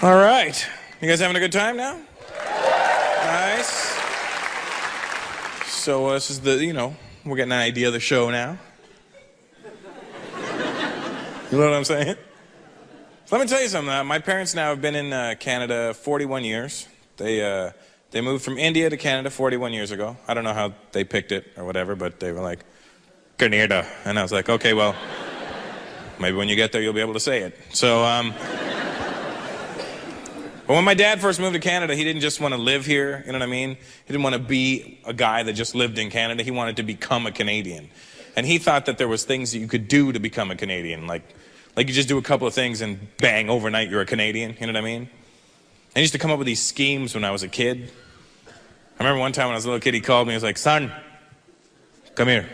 All right. You guys having a good time now? Nice. So this is we're getting an idea of the show now. You know what I'm saying? So let me tell you something. My parents now have been in Canada 41 years. They moved from India to Canada 41 years ago. I don't know how they picked it or whatever, but they were like, Canada. And I was like, okay, well, maybe when you get there you'll be able to say it. So, but when my dad first moved to Canada, he didn't just want to live here, you know what I mean? He didn't want to be a guy that just lived in Canada. He wanted to become a Canadian. And he thought that there was things that you could do to become a Canadian. Like you just do a couple of things and bang, overnight you're a Canadian, you know what I mean? I used to come up with these schemes when I was a kid. I remember one time when I was a little kid, he called me, he was like, son, come here.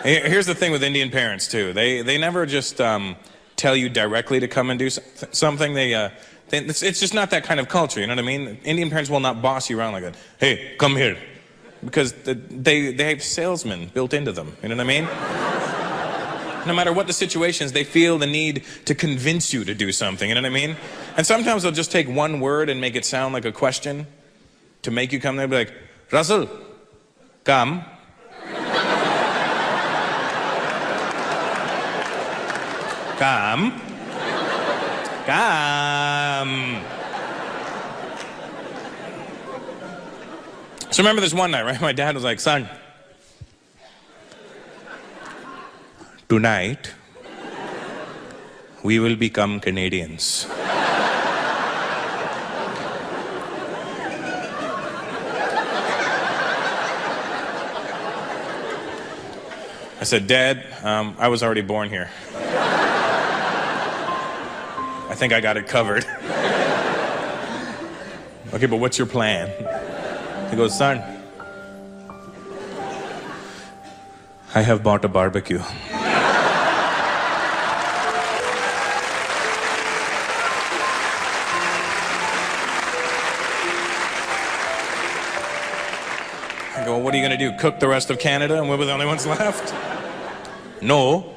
Here's the thing with Indian parents, too. They never just tell you directly to come and do something. It's just not that kind of culture, you know what I mean? Indian parents will not boss you around like that. Hey, come here. Because they have salesmen built into them, you know what I mean? No matter what the situations, they feel the need to convince you to do something, you know what I mean? And sometimes they'll just take one word and make it sound like a question to make you come there and be like, Russell, come. Come. Come. So remember this one night, right? My dad was like, son, tonight, we will become Canadians. I said, Dad, I was already born here. I think I got it covered. Okay, but what's your plan? He goes, son, I have bought a barbecue. I go, well, what are you going to do? Cook the rest of Canada and we're the only ones left? No,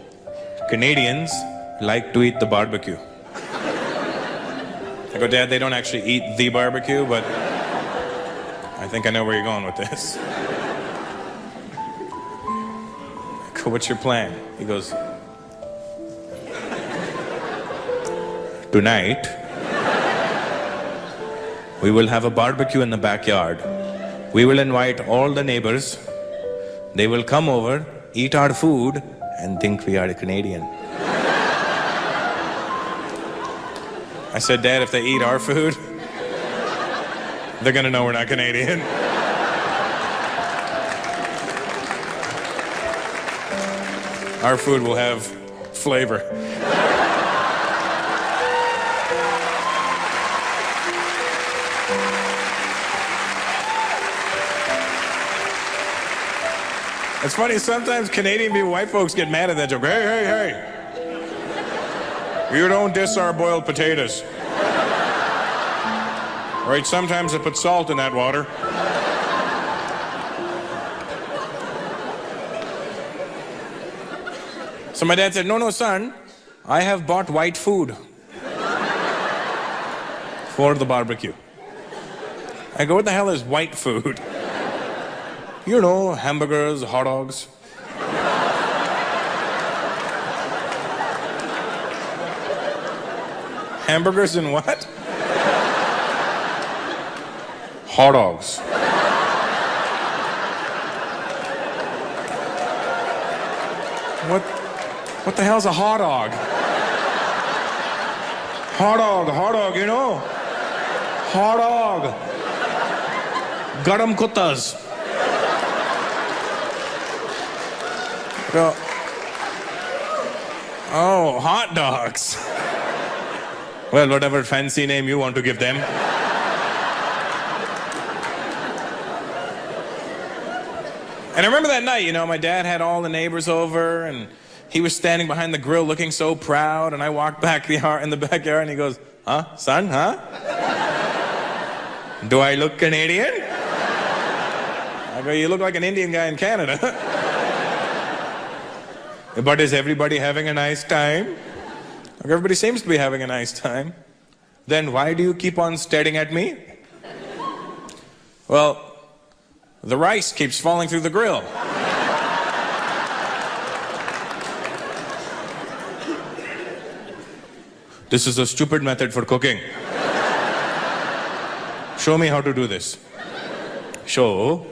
Canadians like to eat the barbecue. I go, Dad, they don't actually eat the barbecue, but I think I know where you're going with this. I go, what's your plan? He goes, tonight, we will have a barbecue in the backyard. We will invite all the neighbors. They will come over, eat our food, and think we are a Canadian. I said, Dad, if they eat our food, they're gonna know we're not Canadian. Our food will have flavor. It's funny, sometimes Canadian people, white folks get mad at that joke. Hey, hey, hey. You don't diss our boiled potatoes. Right, sometimes they put salt in that water. So my dad said, no, son, I have bought white food for the barbecue. I go, what the hell is white food? You know, hamburgers, hot dogs. Hamburgers and what? Hot dogs. What the hell's a hot dog? Hot dog, you know? Hot dog. Garam kuttas. Go. Oh, hot dogs. Well, whatever fancy name you want to give them. And I remember that night, you know, my dad had all the neighbors over, and he was standing behind the grill looking so proud, and I walked back in the backyard, and he goes, huh, son, huh? Do I look Canadian? I go, you look like an Indian guy in Canada. But is everybody having a nice time? Everybody seems to be having a nice time. Then why do you keep on staring at me? Well, the rice keeps falling through the grill. This is a stupid method for cooking. Show me how to do this. Show.